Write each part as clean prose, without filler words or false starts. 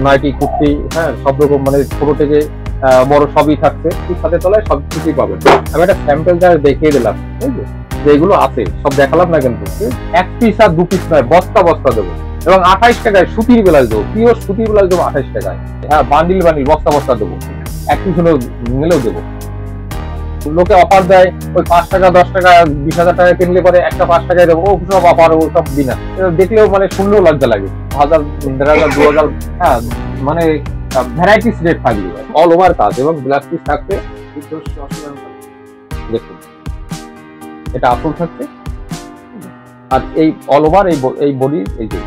Nightie kurti, হ্যাঁ সব রকম মানে ছোট থেকে বড় সবই থাকছে, ঠিক ছাদের তলায় সব কিছুই পাবেন। আমি একটা স্যাম্পল যা দেখিয়ে দিলাম, ঠিক আছে, যে এগুলো আছে সব দেখালাম না কিন্তু, এক পিস আর দু পিস নয়, বস্তা বস্তা দেবো। এবং 28 টাকায় সুতির ব্লাউজ দেবো, পিওর সুতির ব্লাউজ দেবো 28 টাকায়। হ্যাঁ বান্ডিল বান্ডিল বস্তা বস্তা দেবো, এক পিস হলেও নিলেও দেবো। লোকে অফার দেয় ওই 5 টাকা 10 টাকা 20,000 টাকা কিনলে পরে একটা 5 টাকায় দেবো, ও সব অফার, ও সব বিনা। দেখলেও মানে শুনলেও লজ্জা লাগে, 1000 1500 2000, হ্যাঁ মানে ভ্যারাইটিস রেট থাকবে, অল ওভার কাজ এবং ব্লাউজ পিস থাকবে। দেখুন এটা আসল থাকছে, আর এই অল ওভার এই বডি এই যে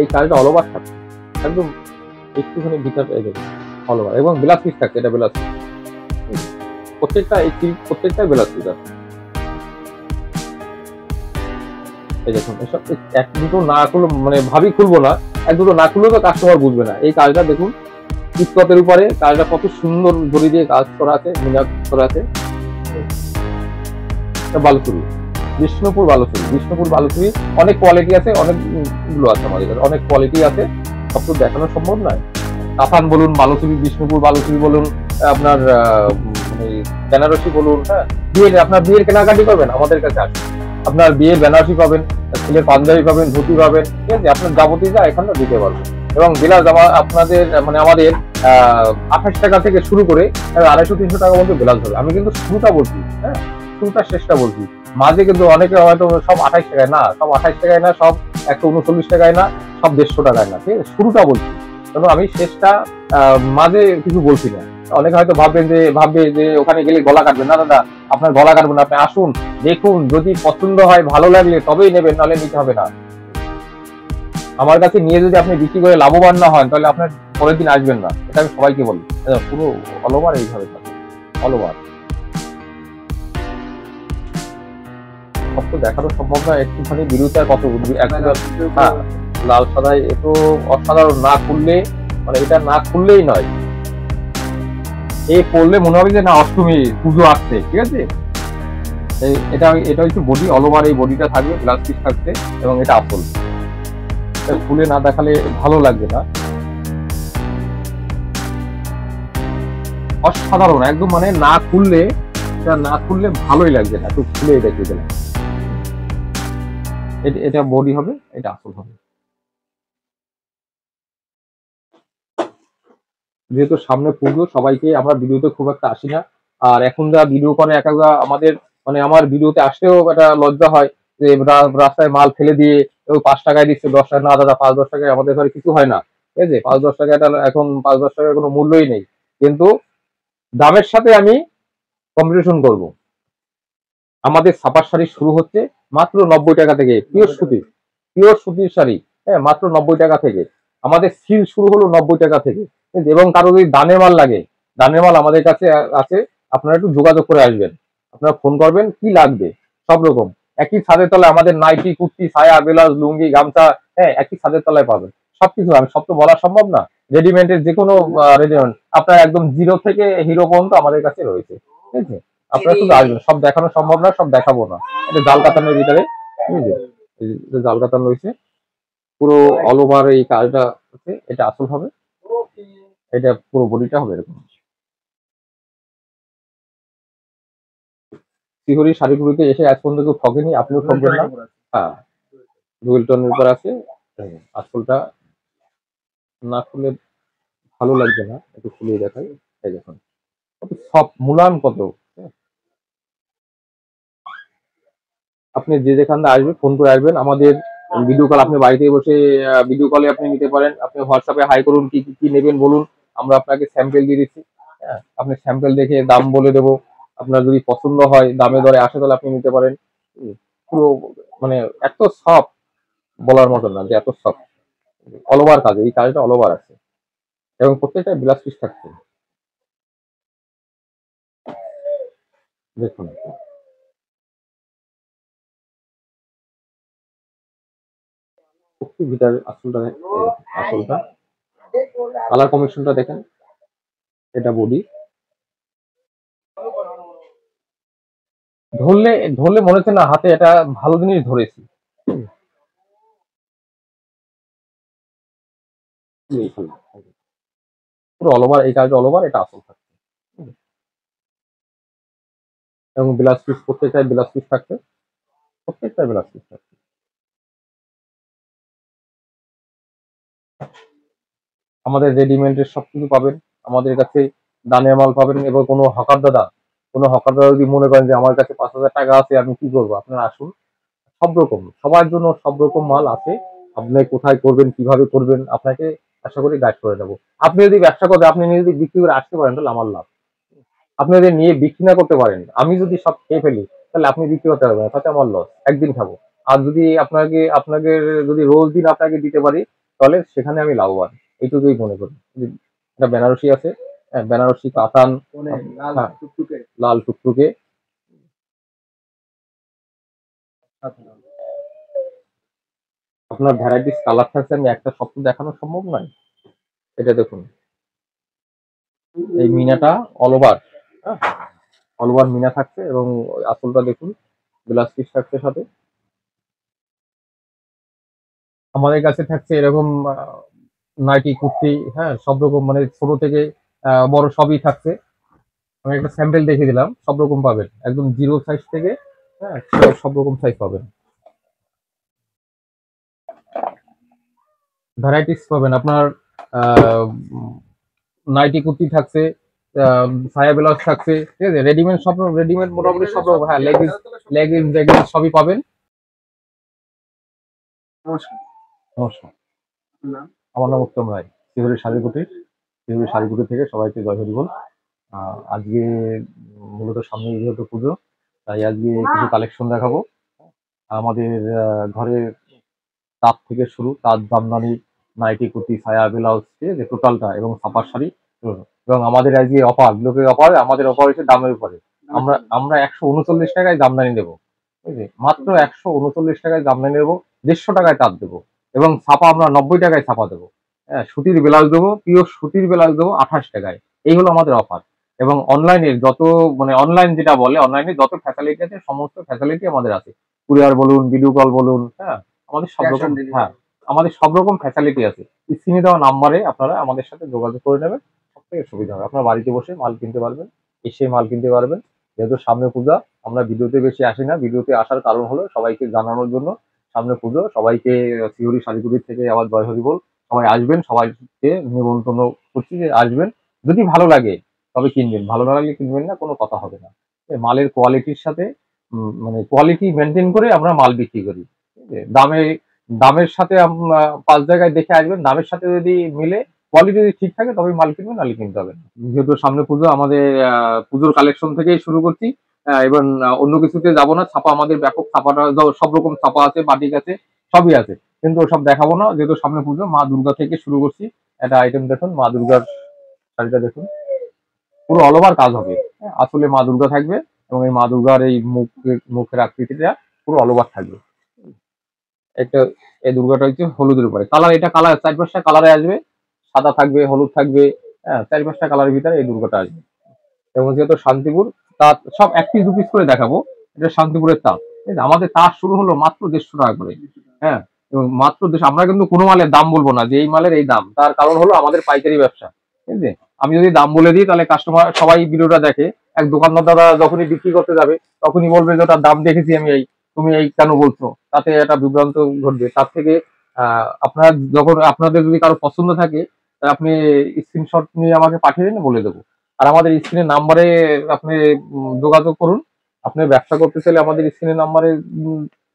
এই কাজটা অল ওভার থাকছে একদম, একটুখানি ভিতর এই দেখুন অল ওভার, এবং ব্লাউজ পিস থাকছে, এটা ব্লাউজ পিস প্রত্যেকটা, এই প্রত্যেকটাই ব্লাউজ পিস আছে। এই দেখুন এসব এক দুটো না খুলে মানে ভাবি খুলবো না, এক দুটো না খুললেও তো কাস্টমার বুঝবে না। এই কাজটা দেখুন ইস্পাতের উপরে, কাজটা কত সুন্দর দড়ি দিয়ে কাজ করা আছে, মিনা করা আছে। বালুচুরি, বিষ্ণুপুর বালুচুরি, বিষ্ণুপুর বালুচুরি অনেক কোয়ালিটি আছে, অনেকগুলো আছে আমাদের কাছে, অনেক কোয়ালিটি আছে, সব তো দেখানো সম্ভব নয়। কাফান বলুন, বালুচুরি, বিষ্ণুপুর বালুচুরি বলুন, আপনার বেনারসি বলুন, হ্যাঁ বিয়ের, আপনার বিয়ের কেনাকাটি করবেন আমাদের কাছে আসুন, আপনার বিয়ের বেনারসি পাবেন, ছেলের পাঞ্জাবি পাবেন, ধুতি পাবেন, ঠিক আছে, আপনার যাবতীয় যা এখানে দিতে পারবেন। এবং বিলাস আপনাদের মানে আমাদের 28 টাকা থেকে শুরু করে 250-300 টাকা মধ্যে বিলাস হবে। আমি কিন্তু শুরুটা বলছি, হ্যাঁ শুরুটা শেষটা বলছি, মাঝে কিন্তু অনেকে হয়তো সব 28 টাকায় না, সব 28 টাকায় না, সব 139 টাকায় না, সব 150 টাকায় না, ঠিক আছে, শুরুটা বলছি, কারণ আমি শেষটা মাঝে কিছু বলছি না। অনেকে হয়তো ভাববে যে ওখানে গেলে গলা কাটবে, না দাদা আপনার গলা কাটবে না, আপনি আসুন দেখুন, যদি পছন্দ হয় ভালো লাগলে তবেই নেবেন, নাহলে নিতে হবে না। আমার কাছে নিয়ে যদি আপনি বিক্রি করে লাভবান না হন, তাহলে আপনার পরের দিন আসবেন না, এটা আমি সবাইকে বলি। পুরো অল ওভার এইভাবে থাকে, অল ওভার সব তো দেখানো সম্ভব না, একটুখানি বিরুদ্ধে আর কত হ্যাঁ লাল সাদায় একটু অসাধারণ, না খুললে মানে এটা না খুললেই নয়, এই পড়লে মনে হবে যে না অষ্টমী পুজো আসছে, ঠিক আছে। এটা এটা হচ্ছে বডি, অল ওভার এই বডিটা থাকবে, গ্লাস পিস থাকছে, এবং এটা আসল, খুলে না দেখালে ভালো লাগবে না। অসাধারণ একদম, মানে না খুললে, এটা না খুললে ভালোই লাগবে না, একটু খুলে দেখিয়ে দিলাম। এটা বডি হবে, এটা আসল হবে। যেহেতু সামনে পুজো, সবাইকে আমরা ভিডিওতে খুব একটা আসি না, আর এখন যা ভিডিও করে একা আমাদের মানে আমার ভিডিওতে আসতেও একটা লজ্জা হয়, যে রাস্তায় মাল ফেলে দিয়ে ওই 5 টাকায় দিচ্ছে, 10 টাকা, না দাদা 5-10 টাকায় আমাদের ঘরে কিছু হয় না, ঠিক আছে, 5-10 টাকাটা এখন 5-10 টাকার কোনো মূল্যই নেই, কিন্তু দামের সাথে আমি কম্পিটিশন করব। আমাদের ছাপার শাড়ি শুরু হচ্ছে মাত্র 90 টাকা থেকে, পিওর সুতির, পিওর সুতির শাড়ি, হ্যাঁ মাত্র 90 টাকা থেকে। আমাদের সিল শুরু হলো 90 টাকা থেকে, এবং কারো যদি দানের মাল লাগে, দানের মাল আমাদের কাছে আছে, আপনারা একটু যোগাযোগ করে আসবেন, আপনারা ফোন করবেন কি লাগবে, সব রকম একই ছাদের তলায় আমাদের নাইটি কুর্তি সায়া ব্লাউজ লুঙ্গি গামছা, হ্যাঁ একই ছাদের তলায় পাবেন সবকিছু। আমি সব তো বলা সম্ভব না, রেডিমেডের যে কোনো রেডিমেড আপনার একদম জিরো থেকে হিরো পর্যন্ত আমাদের কাছে রয়েছে, ঠিক আছে। আপনারা শুধু আসবেন, সব দেখানো সম্ভব না, সব দেখাবো না। এটা জাল কাতানের ভিতরে, ঠিক আছে, জাল কাতান রয়েছে পুরো অল ওভার, এই কাজটা হচ্ছে এটা আসল হবে, এটা পুরো বডিটা হবে এরকম। শিহরি শাড়িগুলিতে এসে আজ পর্যন্ত কেউ ঠকেনি, আপনিও ঠকবেন না। হ্যাঁ ডুয়েল টোনের উপর আছে, আসলটা না খুলে ভালো লাগবে না, একটু খুলে দেখাই। এই দেখুন কত সব মুলায়ম কত, আপনি যে যেখান থেকে আসবেন ফোন করে আসবেন, আমাদের ভিডিও কল, আপনি বাড়িতে বসে ভিডিও কলে আপনি নিতে পারেন, আপনি হোয়াটসঅ্যাপে হাই করুন, কি কি নেবেন বলুন, আমরা আপনাকে স্যাম্পেল দিয়ে দিচ্ছি, হ্যাঁ আপনি স্যাম্পেল দেখে দাম বলে দেবো, আপনার যদি পছন্দ হয় দামে দরে আসে তাহলে আপনি নিতে পারেন। পুরো মানে এত সফট, বলার মতো না যে এত সফট, অল ওভার কাজ, এই কাজটা অল ওভার আছে, এবং প্রত্যেকটা ব্লাউজ পিস থাকছে, দেখুন ভিতরে আসলটা, আসলটা কালার কমিশনটা দেখেন, এটা বডি, ধরলে ধরলে মনে হচ্ছে না হাতে এটা ভালো জিনিস ধরেছি। পুরো অল ওভার, এই কাজটা অল ওভার, এটা আসল থাকছে। এবং ব্লাউজ পিস প্রত্যেকটাই ব্লাউজ পিস থাকছে, প্রত্যেকটা ব্লাউজ পিস থাকছে। আমাদের রেডিমেডের সবকিছু পাবেন আমাদের কাছে, দানের মাল পাবেন। এবং কোনো হকার দাদা যদি মনে করেন যে আমার কাছে 5,000 টাকা আছে, আমি কি করবো, আপনারা আসুন। সব রকম, সবার জন্য সব রকম মাল আছে। আপনি কোথায় করবেন, কিভাবে করবেন, আপনাকে আশা করি গাইড করে দেবো। আপনি যদি ব্যবসা করেন, আপনি নিয়ে যদি বিক্রি করে আসতে পারেন, তাহলে আমার লাভ। আপনি যদি নিয়ে বিক্রি না করতে পারেন, আমি যদি সব খেয়ে ফেলি, তাহলে আপনি বিক্রি করতে পারবেন না, তাতে আমার লস, একদিন খাবো। আর যদি আপনাকে যদি রোজ দিন আপনাকে দিতে পারি, তাহলে সেখানে আমি লাভবান, এইটুকুই মনে করি। এটা বেনারসি আছে, হ্যাঁ, বেনারসি কাতান, হ্যাঁ, লাল টুকটুকে। আপনার ভ্যারাইটিস কালার থাকছে, আমি একটা শব্দ দেখানো সম্ভব নয়। এটা দেখুন, এই মিনাটা অল ওভার, হ্যাঁ, অল ওভার মিনা থাকছে। এবং আসলটা দেখুন, গ্লাস পিস থাকছে সাথে। আমাদের কাছে থাকছে এরকম নাইটি, কুর্তি, হ্যাঁ, সব রকম, মানে ছোট থেকে বড় সবই থাকছে। আমি একটা স্যাম্পল দেখে দিলাম, সব রকম পাবেন, একদম জিরো সাইজ থেকে, হ্যাঁ, সব রকম সাইজ পাবেন, ভ্যারাইটিস পাবেন আপনার। নাইটি কুর্তি থাকছে, সায়া ব্লাউজ থাকছে, ঠিক আছে, রেডিমেড সব, রেডিমেড মোটামুটি সব রকম, হ্যাঁ, লেগিংস, লেগিংস সবই পাবেন। নমস্কার। নমস্কার, নাম? আমার নাম উত্তম রায়, শিহুরি শাড়িকুটির, শিহুরি শাড়িকুটি থেকে সবাইকে জয় হরি বল। আজকে মূলত সামনে যেহেতু পুজো, তাই আজকে কিছু কালেকশন দেখাবো। আমাদের ঘরের তাঁত থেকে শুরু, তাঁত জামদানি, নাইটি কুর্তি, সায়া ব্লাউজ, ঠিক আছে, টোটালটা, এবং ছাপার শাড়ি। এবং আমাদের আজকে অফার, লোকের অফার, আমাদের অফার হচ্ছে দামের উপরে। আমরা আমরা 139 টাকায় জামদানি দেবো, ঠিক আছে, মাত্র 139 টাকায় জামদানি দেবো, 150 টাকায় তাঁত দেবো। এবং ছাপা আমরা 90 টাকায় ছাপা দেবো। হ্যাঁ, সুতির ব্লাউজ দেবো, পিওর সুতির ব্লাউজ দেবো 28 টাকায়। এই হলো আমাদের অফার। এবং অনলাইনের যত, মানে অনলাইন যেটা বলে, অনলাইনে যত ফ্যাসিলিটি আছে, সমস্ত ফ্যাসিলিটি আমাদের আছে। কুরিয়ার বলুন, ভিডিও কল বলুন, হ্যাঁ, আমাদের সব ক্যাশ রকম, অন ডেলিভারি? হ্যাঁ, আমাদের সব রকম ফ্যাসিলিটি আছে। স্ক্রিনে দেওয়া নাম্বারে আপনারা আমাদের সাথে যোগাযোগ করে নেবেন, সব থেকে সুবিধা হবে। আপনার বাড়িতে বসে মাল কিনতে পারবেন, এসে মাল কিনতে পারবেন। যেহেতু সামনে পূজা, আমরা ভিডিওতে বেশি আসি না, ভিডিওতে আসার কারণ হলো সবাইকে জানানোর জন্য, সামনে পুজো, সবাইকে শিউরি শাড়িগুড়ির থেকে আবার জয় হরি বল। সবাই আসবেন, সবাইকে নিমন্ত্রণ করছি যে আসবেন। যদি ভালো লাগে তবে কিনবেন, ভালো না লাগলে কিনবেন না, কোনো কথা হবে না। মালের কোয়ালিটির সাথে, মানে কোয়ালিটি মেনটেন করে আমরা মাল বিক্রি করি, ঠিক আছে? দামের সাথে 5 জায়গায় দেখে আসবেন, দামের সাথে যদি মিলে, কোয়ালিটি যদি ঠিক থাকে, তবে মাল কিনবেন, নাহলে কিনতে হবে না। যেহেতু সামনে পুজো, আমাদের পুজোর কালেকশন থেকেই শুরু করছি। এবং অন্য কিছুতে যাবো না। ছাপা আমাদের ব্যাপক, ছাপাটা সব রকম ছাপা আছে, বাটিক আছে, সবই আছে। কিন্তু ওসব দেখাবো না, যেহেতু সামনে পুজো। মা দুর্গা থেকে শুরু করছি। একটা আইটেম দেখুন, মা দুর্গার শাড়িটা দেখুন, পুরো অল ওভার কাজ হবে, হ্যাঁ, আসলে মা দুর্গা থাকবে। এবং এই মা দুর্গার এই মুখের আকৃতিটা পুরো অল ওভার থাকবে। একটা, এই দুর্গাটা হচ্ছে হলুদের উপরে কালার, এটা কালার 4-5টা কালারে আসবে, সাদা থাকবে, হলুদ থাকবে, হ্যাঁ, 4-5টা কালারের ভিতরে এই দুর্গাটা আসবে। এবং যেহেতু শান্তিপুর, তাঁত সব 1 পিস 2 পিস করে দেখাবো। এটা শান্তিপুরের তাঁত, ঠিক আছে? আমাদের তাঁত শুরু হলো মাত্র 150 টাকা করে, হ্যাঁ। এবং মাত্র আমরা কিন্তু কোনো মালের দাম বলবো না যে এই মালের এই দাম, তার কারণ হলো আমাদের পাইকারি ব্যবসা, ঠিক আছে? আমি যদি দাম বলে দিই, তাহলে কাস্টমার সবাই ভিডিওটা দেখে, এক দোকানদার দাদা যখনই বিক্রি করতে যাবে, তখনই বলবে যে তার দাম দেখেছি আমি এই, তুমি এই কেন বলছো, তাতে একটা বিভ্রান্ত ঘটবে। তার থেকে আপনার, যখন আপনাদের যদি কারো পছন্দ থাকে, আপনি স্ক্রিনশট নিয়ে আমাকে পাঠিয়ে দিন, বলে দেবো। আর আমাদের স্ক্রিনের নাম্বারে আপনি যোগাযোগ করুন। আপনি ব্যবসা করতে চাইলে আমাদের স্ক্রিনের নাম্বারে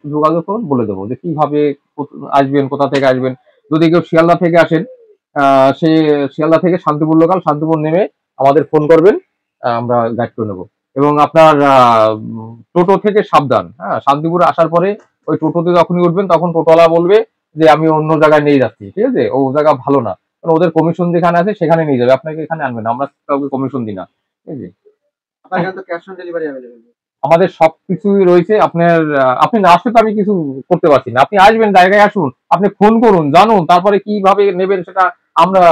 যোগাযোগ করুন, বলে দেবো যে কিভাবে আসবেন, কোথা থেকে আসবেন। যদি কেউ শিয়ালদা থেকে আসেন, সে শিয়ালদা থেকে শান্তিপুর লোকাল, শান্তিপুর নেমে আমাদের ফোন করবেন, আমরা গাইড করে নেবো। এবং আপনার টোটো থেকে সাবধান, হ্যাঁ, শান্তিপুরে আসার পরে ওই টোটোতে যখনই উঠবেন, তখন টোটোওয়ালা বলবে যে আমি অন্য জায়গায় নিয়ে যাচ্ছি, ঠিক আছে, ও জায়গা ভালো না, কারণ ওদের কমিশন যেখানে আছে সেখানে নিয়ে যাবে, আপনাকে এখানে আনবে না, আমরা কাউকে কমিশন দিই না, ঠিক আছে? আপনার এখানে তো ক্যাশ অন ডেলিভারি অ্যাভেলেবল? আমাদের সবকিছুই রয়েছে। আপনার আপনি না আসলে তো আমি কিছু করতে পারছি না। আপনি আসবেন, জায়গায় আসুন, আপনি ফোন করুন, জানুন, তারপরে কিভাবে নেবেন সেটা আমরা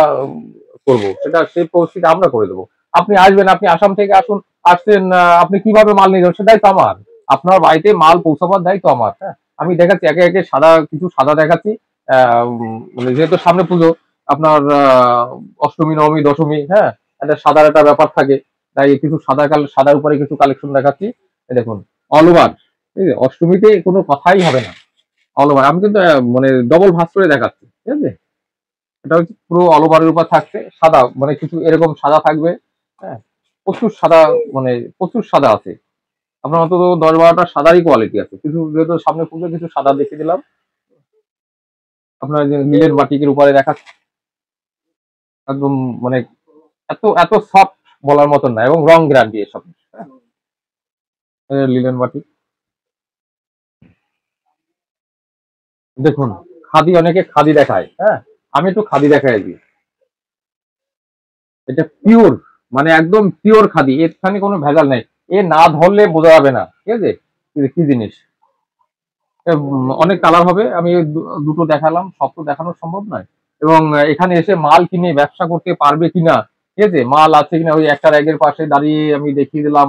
করব, সেটা সেই পরিস্থিতি আমরা করে দেবো। আপনি আসবেন, আপনি আসাম থেকে আসুন, আসছেন, আপনি কিভাবে মাল নিয়ে যাবেন সেটাই তো আমার। আপনার বাড়িতে মাল পৌঁছাবার দায়িত্ব আমার, হ্যাঁ। আমি দেখাচ্ছি একে একে, কিছু সাদা দেখাচ্ছি। মানে যেহেতু সামনে পুজো, আপনার অষ্টমী নবমী দশমী, হ্যাঁ, একটা সাদার একটা ব্যাপার থাকে, তাই কিছু সাদার উপরে কিছু কালেকশন দেখাচ্ছি। এই দেখুন, অল ওভার, ঠিক আছে, অষ্টমীতে কোনো কথাই হবে না, অল ওভার। আমি কিন্তু মানে ডবল ভাঁজ করে দেখাচ্ছি, ঠিক আছে। এটা হচ্ছে পুরো অল ওভারের উপর থাকছে সাদা, মানে কিছু এরকম সাদা থাকবে, হ্যাঁ, প্রচুর সাদা, মানে প্রচুর সাদা আছে। আপনার অন্তত 10-12টা সাদারই কোয়ালিটি আছে, কিছু যেহেতু সামনে পুজো কিছু সাদা দেখিয়ে দিলাম। আপনার যে নীলের বাটিকের উপরে দেখাচ্ছে, একদম মানে এত এত সফট বলার মতন না, এবং রং গ্যারান্টি এসব, হ্যাঁ। লিলেন বাটিক দেখুন, খাদি, অনেকে খাদি দেখায়, হ্যাঁ, আমি একটু খাদি দেখাই দিই। এটা পিওর, মানে একদম পিওর খাদি, এখানে কোনো ভেজাল নেই। এ না ধরলে বোঝা যাবে না, ঠিক আছে, কি জিনিস। অনেক কালার হবে, আমি দুটো দেখালাম, সব তো দেখানো সম্ভব নয়। এবং এখানে এসে মাল কিনে ব্যবসা করতে পারবে কিনা, ঠিক আছে, মাল আছে কিনা, ওই একটা র্যাগের পাশে দাঁড়িয়ে আমি দেখিয়ে দিলাম,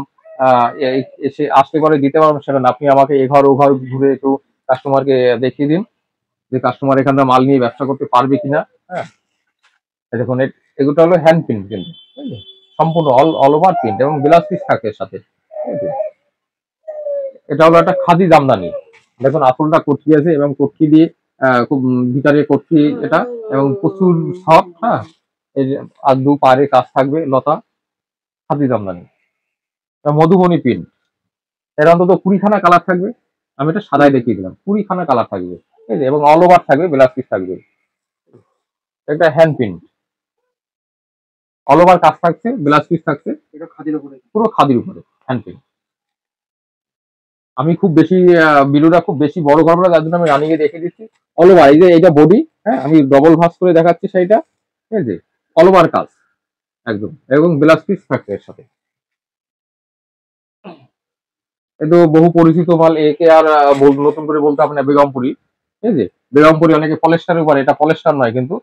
এসে আসতে পারে দিতে পারবেন সেটা না, আপনি আমাকে এ ঘর ও ঘর ঘুরে একটু কাস্টমারকে দেখিয়ে দিন যে কাস্টমার এখানে মাল নিয়ে ব্যবসা করতে পারবে কিনা, হ্যাঁ। এই দেখুন, এগুলো হলো হ্যান্ড প্রিন্ট কিন্তু, ঠিক আছে? সম্পূর্ণ অল অল ওভার প্রিন্ট এবং গ্লাস পিস থাকে এর সাথে, ঠিক আছে? এটা হলো একটা খাদি জামদানি। দেখুন আঁচলটা কটকি আছে, এবং কটকি দিয়ে খুব ভিতরে কটকি এটা, এবং প্রচুর সফট, হ্যাঁ। এই যে আর দু পাড়ে কাজ থাকবে লতা, খাদি জামদানি। এটা মধুবনী প্রিন্ট। এর অন্তত 20খানা কালার থাকবে, আমি এটা সাদাই দেখিয়ে দিলাম, 20খানা কালার থাকবে, ঠিক আছে, এবং অল ওভার থাকবে, ব্লাউজ পিস থাকবে। এটা হ্যান্ড প্রিন্ট, অল ওভার কাজ থাকছে, ব্লাউজ পিস থাকছে, এটা খাদির উপরে। পুরো খাদির উপরে, হ্যান্ড প্রিন্ট। আমি খুব বেশি বিলুটা খুব বেশি বড় করবো না, যার জন্য আমি রানিংয়ে দেখে দিচ্ছি। অল ওভার, এই যে এটা বডি, হ্যাঁ, আমি ডবল ভাঁজ করে দেখাচ্ছি সেইটা, ঠিক আছে, অল ওভার কাজ একদম, এবং ব্লাউজ পিস থাকছে এর সাথে। এ তো বহু পরিচিত মাল, একে আর নতুন করে বলতে হবে না, বেগমপুরি, ঠিক আছে। বেগমপুরি অনেকে পলেস্টারের উপরে, এটা পলেস্টার নয় কিন্তু,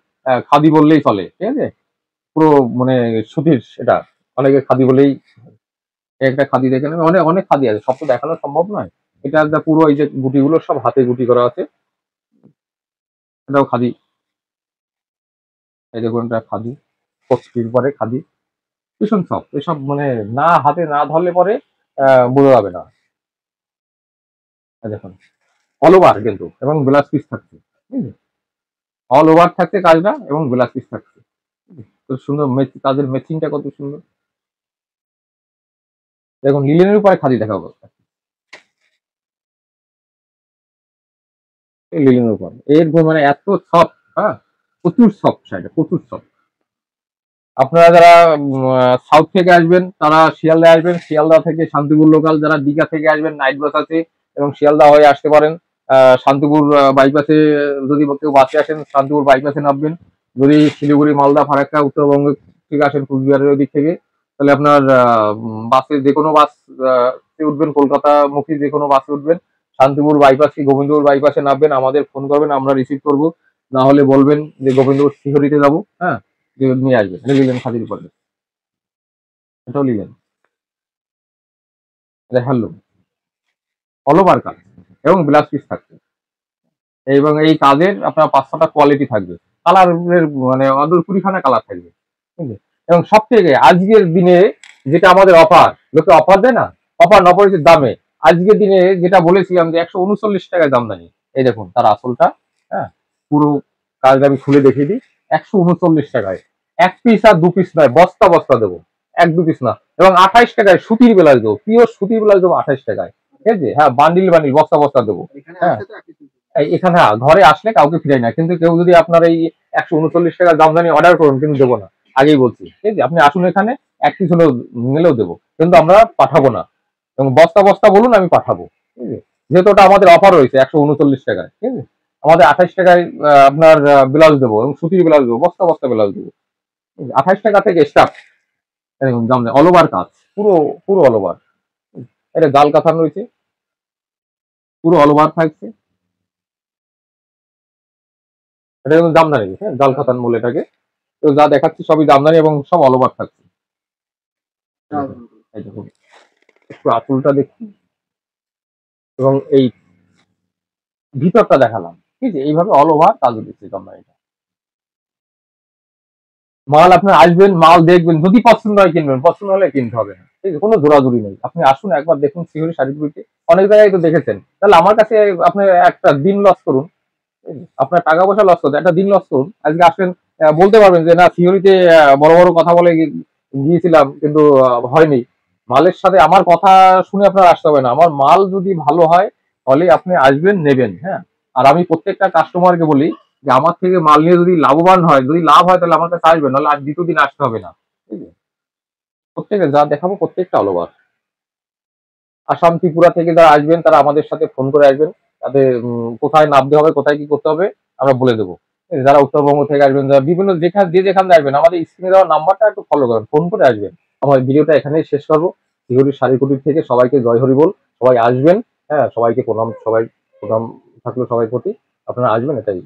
খাদি বললেই চলে, ঠিক আছে, পুরো মানে সুতির এটা, অনেকে খাদি বলেই। একটা খাদি দেখে নেবে, অনেক অনেক খাদি আছে, সব তো দেখানো সম্ভব নয়। এটা একটা পুরো, এই যে গুটিগুলো সব হাতে গুটি করা আছে, এটাও খাদি। এই দেখুন, এটা খাদি, কস্টির পরে খাদি, ভীষণ সব এসব, মানে না হাতে না ধরলে পরে বোঝা যাবে না। এই দেখুন, অল ওভার কিন্তু, এবং ব্লাউজ পিস থাকছে, ঠিক আছে, অল ওভার থাকছে কাজটা, এবং ব্লাউজ পিস থাকছে, ঠিক আছে? তো সুন্দর কাজের ম্যাচিংটা কত সুন্দর। দেখুন, লিলেনের উপরে খাদি দেখাবো, এই লিলেনের উপর এর মানে এত সফট, হ্যাঁ, প্রচুর সফট, সাইডে প্রচুর সফট। আপনারা যারা সাউথ থেকে আসবেন তারা শিয়ালদা আসবেন, শিয়ালদা থেকে শান্তিপুর লোকাল যারা দীঘা থেকে আসবেন, নাইট বাস আছে, এবং শিয়ালদা হয়ে আসতে পারেন। শান্তিপুর বাইপাসে, যদি কেউ বাসে আসেন শান্তিপুর বাইপাসে নামবেন। যদি শিলিগুড়ি মালদা ফারাক্কা উত্তরবঙ্গ থেকে আসেন কুচবিহারের ওই দিক থেকে, তাহলে আপনার বাসে যে কোনো বাস উঠবেন, কলকাতা মুখী যে কোনো বাসে উঠবেন, শান্তিপুর বাইপাস কি গোবিন্দপুর বাইপাসে নামবেন, আমাদের ফোন করবেন, আমরা রিসিভ করবো। না হলে বলবেন যে গোবিন্দপুর শিহরিতে যাবো, হ্যাঁ, নিয়ে আসবেন। এটা লিলেন খাদির উপরে, এটাও লিলেন, এটা হ্যান্ডলুম, অল ওভার কাজ, এবং ব্লাউজ পিস থাকবে। এবং এই কাজের আপনার 5-6টা কোয়ালিটি থাকবে, কালারের মানে অন্তত 20খানা কালার থাকবে, ঠিক আছে। এবং সব থেকে আজকের দিনে যেটা আমাদের অফার, লোকে অফার দেয় না, অফার অপরিচিত দামে, আজকের দিনে যেটা বলেছিলাম যে 139 টাকায় দামদানি, এই দেখুন তার আসলটা, হ্যাঁ, পুরো কাজটা আমি খুলে দেখিয়ে দিই। 139 টাকায় এক পিস আর দু পিস নয়, বস্তা বস্তা দেবো, এক দু পিস না। এবং 28 টাকায় সুতির বেলায় দেবো, পিওর সুতির বেলায় দেবো 28 টাকায়, ঠিক আছে, হ্যাঁ, বান্ডিল বান্ডিল বস্তা বস্তা দেবো, এখানে হ্যাঁ। আসলে তো একই জিনিস। এখানে ঘরে আসলে কাউকে ফিরাই না, কিন্তু কেউ যদি আপনার এই 139 টাকার জামদানি অর্ডার করুন, কিন্তু দেবো না, আগেই বলছি, ঠিক আছে। আপনি আসুন এখানে, এক পিস হলেও নিলেও দেবো, কিন্তু আমরা পাঠাবো না, এবং বস্তা বস্তা বলুন, আমি পাঠাবো, ঠিক আছে। যেহেতু ওটা আমাদের অফার রয়েছে 139 টাকায়, ঠিক আছে, আমাদের 28 টাকায় আপনার ব্লাউজ দেবো, এবং সুতির ব্লাউজ দেবো, বস্তা বস্তা ব্লাউজ দেবো, 28 টাকা থেকে স্টার্ট। জামদানি অল ওভার কাজ, পুরো পুরো অল ওভার, এটা জাল কাঁথান রয়েছে, পুরো অল ওভার থাকছে। এটা কিন্তু জামদানি, হ্যাঁ, জাল কাতান বলে এটাকে। তো যা দেখাচ্ছি সবই জামদানি, এবং সব অল ওভার থাকছে। এই দেখুন, একটু আঁচলটা দেখি, এবং এই ভিতরটা দেখালাম, ঠিক আছে, এইভাবে অল ওভার কাজ দিচ্ছে জামদানিটা। মাল আপনার আসবেন, মাল দেখবেন, যদি পছন্দ হয় কিনবেন, পছন্দ হলে কিনতে হবে না, ঠিক আছে? কোনো জোরাজুরি নেই। আপনি আসুন একবার দেখুন শিউরি শাড়ি বিউটি, অনেক জায়গায় তো দেখেছেন, তাহলে আমার কাছে আপনি একটা দিন লস করুন, ঠিক আছে? আপনার টাকা পয়সা লস করতে একটা দিন লস করুন, আজকে আসবেন, বলতে পারবেন যে না থিওরিতে বড় বড় কথা বলে গিয়েছিলাম কিন্তু হয়নি। মালের সাথে আমার কথা শুনে আপনার আসতে হবে না, আমার মাল যদি ভালো হয় তাহলে আপনি আসবেন, নেবেন, হ্যাঁ। আর আমি প্রত্যেকটা কাস্টমারকে বলি যে আমার থেকে মাল নিয়ে যদি লাভবান হয়, যদি লাভ হয় তাহলে আমার কাছে আসবেন, নাহলে আর দ্বিতীয় দিন আসতে হবে না, ঠিক আছে? প্রত্যেকে যা দেখাবো প্রত্যেকটা অল ওভার। আসাম ত্রিপুরা থেকে যারা আসবেন তারা আমাদের সাথে ফোন করে আসবেন, তাদের কোথায় নামতে হবে, কোথায় কি করতে হবে আমরা বলে দেবো। ঠিক আছে? যারা উত্তরবঙ্গ থেকে আসবেন, যারা বিভিন্ন যেখান থেকে আসবেন, আমাদের স্ক্রিনে দেওয়া নাম্বারটা একটু ফলো করেন, ফোন করে আসবেন। আমার ভিডিওটা এখানেই শেষ করবো। শিহুরি শাড়ি কুটির থেকে সবাইকে জয় হরি বল। সবাই আসবেন, হ্যাঁ, সবাইকে প্রণাম, সবাই প্রণাম থাকলো সবাই প্রতি। আপনারা আসবেন, এটাই।